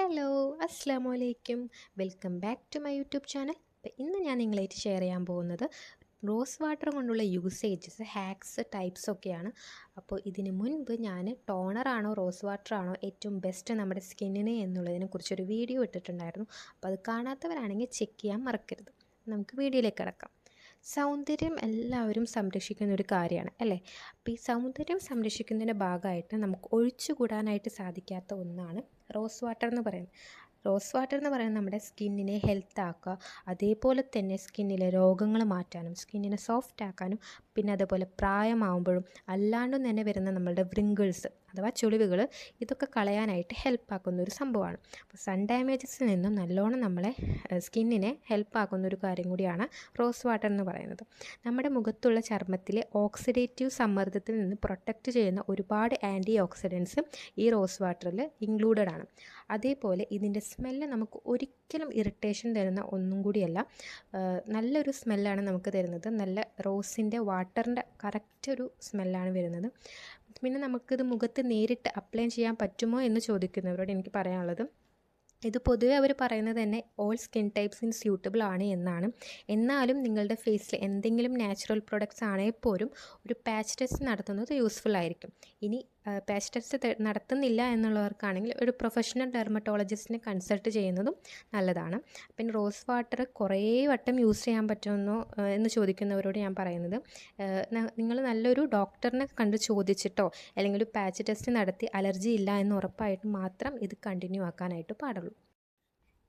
Hello, അസ്സലാമു അലൈക്കും. Welcome back to my YouTube channel. അപ്പോൾ ഇന്ന് ഞാൻ നിങ്ങളായിട്ട് ഷെയർ ചെയ്യാൻ പോകുന്നത് റോസ് വാട്ടർ കൊണ്ടുള്ള യൂസേജസ്, ഹാക്സ്, ടൈപ്സ് ഒക്കെയാണ്. അപ്പോൾ ഇതിന് മുൻപ് ഞാൻ ടോണറാണോ റോസ് വാട്ടറാണോ ഏറ്റവും ബെസ്റ്റ് നമ്മുടെ സ്കിന്നിന് എന്നുള്ളതിനെ കുറിച്ചൊരു വീഡിയോ ഇട്ടിട്ടുണ്ടായിരുന്നു. അപ്പോൾ അത് കാണാത്തവരാണെങ്കിൽ ചെക്ക് ചെയ്യാൻ മറക്കരുത്. നമുക്ക് വീഡിയോയിലേക്ക് കിടക്കാം. സൗന്ദര്യം എല്ലാവരും സംരക്ഷിക്കുന്ന ഒരു കാര്യമാണ് അല്ലേ? അപ്പോൾ ഈ സൗന്ദര്യം സംരക്ഷിക്കുന്നതിൻ്റെ ഭാഗമായിട്ട് നമുക്ക് ഒഴിച്ചുകൂടാനായിട്ട് സാധിക്കാത്ത ഒന്നാണ് റോസ് വാട്ടർ എന്ന് പറയുന്നത്. റോസ് വാട്ടർ എന്ന് പറയുന്നത് നമ്മുടെ സ്കിന്നിനെ ഹെൽത്ത് ആക്കുക, അതേപോലെ തന്നെ സ്കിന്നിലെ രോഗങ്ങൾ മാറ്റാനും സ്കിന്നിനെ സോഫ്റ്റ് ആക്കാനും, പിന്നെ അതേപോലെ പ്രായമാകുമ്പോഴും അല്ലാണ്ടും തന്നെ വരുന്ന നമ്മളുടെ വ്രിങ്കിൾസ് അഥവാ ചുളിവുകൾ, ഇതൊക്കെ കളയാനായിട്ട് ഹെൽപ്പാക്കുന്ന ഒരു സംഭവമാണ്. അപ്പോൾ സൺ ഡാമേജസിൽ നിന്നും നല്ലോണം നമ്മളെ സ്കിന്നിനെ ഹെൽപ്പാക്കുന്ന ഒരു കാര്യം കൂടിയാണ് റോസ് വാട്ടർ എന്ന് പറയുന്നത്. നമ്മുടെ മുഖത്തുള്ള ചർമ്മത്തിലെ ഓക്സിഡേറ്റീവ് സമ്മർദ്ദത്തിൽ നിന്ന് പ്രൊട്ടക്റ്റ് ചെയ്യുന്ന ഒരുപാട് ആൻറ്റി ഓക്സിഡൻസ് ഈ റോസ് വാട്ടറിൽ ഇൻക്ലൂഡഡ് ആണ്. അതേപോലെ ഇതിൻ്റെ സ്മെല്ല് നമുക്ക് ഒരിക്കലും ഇറിറ്റേഷൻ തരുന്ന ഒന്നും കൂടിയല്ല. നല്ലൊരു സ്മെല്ലാണ് നമുക്ക് തരുന്നത്. നല്ല റോസിൻ്റെ വാട്ടറിൻ്റെ കറക്റ്റ് ഒരു സ്മെല്ലാണ് വരുന്നത്. പിന്നെ നമുക്കിത് മുഖത്ത് നേരിട്ട് അപ്ലൈ ചെയ്യാൻ പറ്റുമോ എന്ന് ചോദിക്കുന്നവരോട് എനിക്ക് പറയാനുള്ളത്, ഇത് പൊതുവെ അവർ പറയുന്നത് തന്നെ ഓൾ സ്കിൻ ടൈപ്സിന് സ്യൂട്ടബിൾ ആണ് എന്നാണ്. എന്നാലും നിങ്ങളുടെ ഫേസിൽ എന്തെങ്കിലും നാച്ചുറൽ പ്രൊഡക്ട്സ് ആണെങ്കിൽ പോലും ഒരു പാച്ച് ടെസ്റ്റ് നടത്തുന്നത് യൂസ്ഫുൾ ആയിരിക്കും. ഇനി പാച്ച് ടെസ്റ്റ് നടത്തുന്നില്ല എന്നുള്ളവർക്കാണെങ്കിൽ ഒരു പ്രൊഫഷണൽ ഡെർമറ്റോളജിസ്റ്റിനെ കൺസൾട്ട് ചെയ്യുന്നതും നല്ലതാണ്. പിന്നെ റോസ് വാട്ടർ കുറേ വട്ടം യൂസ് ചെയ്യാൻ പറ്റുമെന്നോ എന്ന് ചോദിക്കുന്നവരോട് ഞാൻ പറയുന്നത്, നിങ്ങൾ നല്ലൊരു ഡോക്ടറിനെ കണ്ട് ചോദിച്ചിട്ടോ അല്ലെങ്കിൽ ഒരു പാച്ച് ടെസ്റ്റ് നടത്തി അലർജി ഇല്ല എന്ന് ഉറപ്പായിട്ട് മാത്രം ഇത് കണ്ടിന്യൂ ആക്കാനായിട്ട് പാടുള്ളൂ.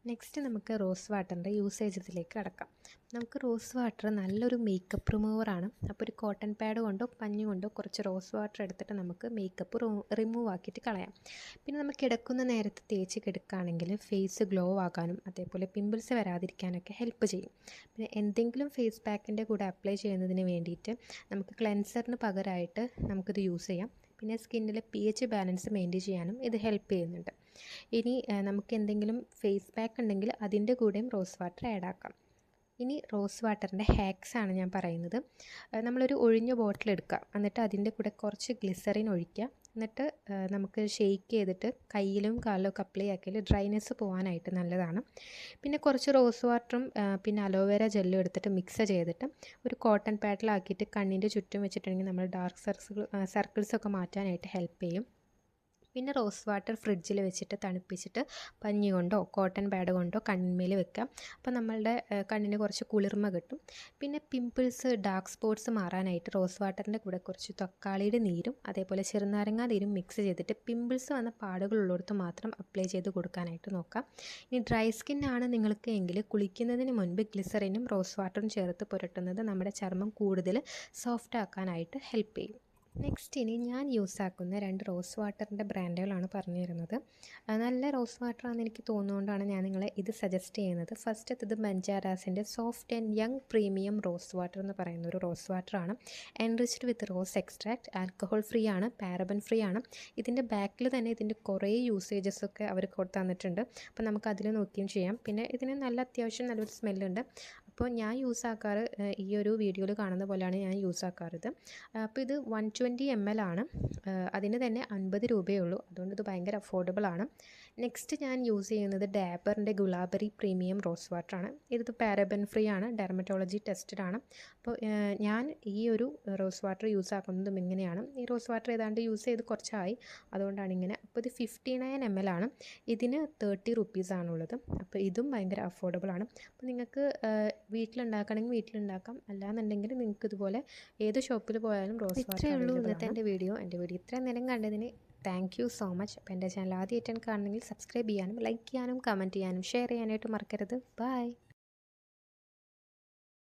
നെക്സ്റ്റ് നമുക്ക് റോസ് വാട്ടറിൻ്റെ യൂസേജസിലേക്ക് കടക്കാം. നമുക്ക് റോസ് വാട്ടർ നല്ലൊരു മേക്കപ്പ് റിമൂവറാണ്. അപ്പോൾ ഒരു കോട്ടൺ പാഡ് കൊണ്ടോ പഞ്ഞു കൊണ്ടോ കുറച്ച് റോസ് വാട്ടർ എടുത്തിട്ട് നമുക്ക് മേക്കപ്പ് റിമൂവ് ആക്കിയിട്ട് കളയാം. പിന്നെ നമുക്ക് കിടക്കുന്ന നേരത്ത് തേച്ച് കിടക്കുകയാണെങ്കിൽ ഫേസ് ഗ്ലോ ആകാനും അതേപോലെ പിമ്പിൾസ് വരാതിരിക്കാനൊക്കെ ഹെൽപ്പ് ചെയ്യും. പിന്നെ എന്തെങ്കിലും ഫേസ് പാക്കിൻ്റെ കൂടെ അപ്ലൈ ചെയ്യുന്നതിന് വേണ്ടിയിട്ട് നമുക്ക് ക്ലെൻസറിന് പകരമായിട്ട് നമുക്കിത് യൂസ് ചെയ്യാം. പിന്നെ സ്കിന്നിലെ pH ബാലൻസ് മെയിൻറ്റെയിൻ ചെയ്യാനും ഇത് ഹെൽപ്പ് ചെയ്യുന്നുണ്ട്. ഇനി നമുക്ക് എന്തെങ്കിലും ഫേസ് പാക്ക് ഉണ്ടെങ്കിൽ അതിൻ്റെ കൂടെയും റോസ് വാട്ടർ ആഡ് ആക്കാം. ഇനി റോസ് വാട്ടറിൻ്റെ ഹാക്സ് ആണ് ഞാൻ പറയുന്നത്. നമ്മളൊരു ഒഴിഞ്ഞ ബോട്ടിൽ എടുക്കുക, എന്നിട്ട് അതിൻ്റെ കൂടെ കുറച്ച് ഗ്ലിസറിൻ ഒഴിക്കുക, എന്നിട്ട് നമുക്ക് ഷെയ്ക്ക് ചെയ്തിട്ട് കയ്യിലും കാലിലൊക്കെ അപ്ലൈ ആക്കിയാൽ ഡ്രൈനെസ് പോകാനായിട്ട് നല്ലതാണ്. പിന്നെ കുറച്ച് റോസ് വാട്ടറും പിന്നെ അലോവേര ജെല്ലും എടുത്തിട്ട് മിക്സ് ചെയ്തിട്ട് ഒരു കോട്ടൺ പാഡിലാക്കിയിട്ട് കണ്ണിൻ്റെ ചുറ്റും വെച്ചിട്ടുണ്ടെങ്കിൽ നമ്മൾ ഡാർക്ക് സർക്കിൾസൊക്കെ മാറ്റാനായിട്ട് ഹെൽപ്പ് ചെയ്യും. പിന്നെ റോസ് വാട്ടർ ഫ്രിഡ്ജിൽ വെച്ചിട്ട് തണുപ്പിച്ചിട്ട് പഞ്ഞി കൊണ്ടോ കോട്ടൺ പാഡ് കൊണ്ടോ കണ്ണിന്മേൽ വെക്കാം. അപ്പോൾ നമ്മളുടെ കണ്ണിന് കുറച്ച് കുളിർമ കിട്ടും. പിന്നെ പിമ്പിൾസ്, ഡാർക്ക് സ്പോട്ട്സ് മാറാനായിട്ട് റോസ് വാട്ടറിൻ്റെ കൂടെ കുറച്ച് തക്കാളിയുടെ നീരും അതേപോലെ ചെറുനാരങ്ങ നീരും മിക്സ് ചെയ്തിട്ട് പിമ്പിൾസ് വന്ന പാടുകളുള്ളിടത്ത് മാത്രം അപ്ലൈ ചെയ്ത് കൊടുക്കാനായിട്ട് നോക്കാം. ഇനി ഡ്രൈ സ്കിന്നാണ് നിങ്ങൾക്ക് എങ്കിൽ കുളിക്കുന്നതിന് മുൻപ് ഗ്ലിസറിനും റോസ് വാട്ടറും ചേർത്ത് പുരട്ടുന്നത് നമ്മുടെ ചർമ്മം കൂടുതൽ സോഫ്റ്റ് ആക്കാനായിട്ട് ഹെൽപ്പ് ചെയ്യും. നെക്സ്റ്റ് ഇനി ഞാൻ യൂസ് ആക്കുന്ന 2 റോസ് വാട്ടറിൻ്റെ ബ്രാൻഡുകളാണ് പറഞ്ഞു തരുന്നത്. നല്ല റോസ് വാട്ടറാണെന്ന് എനിക്ക് തോന്നുന്നതുകൊണ്ടാണ് ഞാൻ നിങ്ങളെ ഇത് സജസ്റ്റ് ചെയ്യുന്നത്. ഫസ്റ്റത്തത് ബഞ്ചാരാസിൻ്റെ soft and young premium rose water എന്ന് പറയുന്ന ഒരു റോസ് വാട്ടറാണ്. Enriched with rose extract, alcohol free ആണ്, പാരബൻ ഫ്രീ ആണ്. ഇതിൻ്റെ ബാക്കിൽ തന്നെ ഇതിൻ്റെ കുറേ യൂസേജസൊക്കെ അവർ തന്നിട്ടുണ്ട്. അപ്പോൾ നമുക്ക് അതിൽ നോക്കുകയും ചെയ്യാം. പിന്നെ ഇതിന് അത്യാവശ്യം നല്ലൊരു സ്മെല്ലുണ്ട്. അപ്പോൾ ഞാൻ യൂസ് ആക്കാറ് ഈ ഒരു വീഡിയോയിൽ കാണുന്ന പോലെയാണ് ഞാൻ യൂസ് ആക്കാറത്. അപ്പോൾ ഇത് 120 ml ആണ്. അതിന് തന്നെ 50 രൂപയേ ഉള്ളൂ. അതുകൊണ്ട് ഇത് ഭയങ്കര അഫോർഡബിൾ ആണ്. നെക്സ്റ്റ് ഞാൻ യൂസ് ചെയ്യുന്നത് ഡാബറിൻ്റെ ഗുലാബറി പ്രീമിയം റോസ് വാട്ടറാണ്. ഇത് പാരബൻ ഫ്രീ ആണ്, ഡെർമറ്റോളജി ടെസ്റ്റഡ് ആണ്. അപ്പോൾ ഞാൻ ഈ ഒരു റോസ് വാട്ടർ യൂസ് ആക്കുന്നതും ഇങ്ങനെയാണ്. ഈ റോസ് വാട്ടർ ഏതാണ്ട് യൂസ് ചെയ്ത് കുറച്ചായി, അതുകൊണ്ടാണ് ഇങ്ങനെ. അപ്പോൾ ഇത് 59 ml ആണ്. ഇതിന് 30 റുപ്പീസാണുള്ളത്. അപ്പോൾ ഇതും ഭയങ്കര അഫോർഡബിൾ ആണ്. അപ്പോൾ നിങ്ങൾക്ക് വീട്ടിലുണ്ടാക്കണമെങ്കിൽ വീട്ടിലുണ്ടാക്കാം, അല്ലാന്നുണ്ടെങ്കിൽ നിങ്ങൾക്ക് ഇതുപോലെ ഏത് ഷോപ്പിൽ പോയാലും റോസ് വാട്ടർ ഉള്ളൂ. ഇന്നത്തെ എൻ്റെ വീഡിയോ ഇത്രയും നേരം കണ്ടതിന് താങ്ക് യു സോ മച്ച്. അപ്പോൾ എൻ്റെ ചാനൽ ആദ്യമായിട്ടാണ് കാണുന്നെങ്കിൽ സബ്സ്ക്രൈബ് ചെയ്യാനും ലൈക്ക് ചെയ്യാനും കമൻറ്റ് ചെയ്യാനും ഷെയർ ചെയ്യാനായിട്ട് മറക്കരുത്. ബൈ.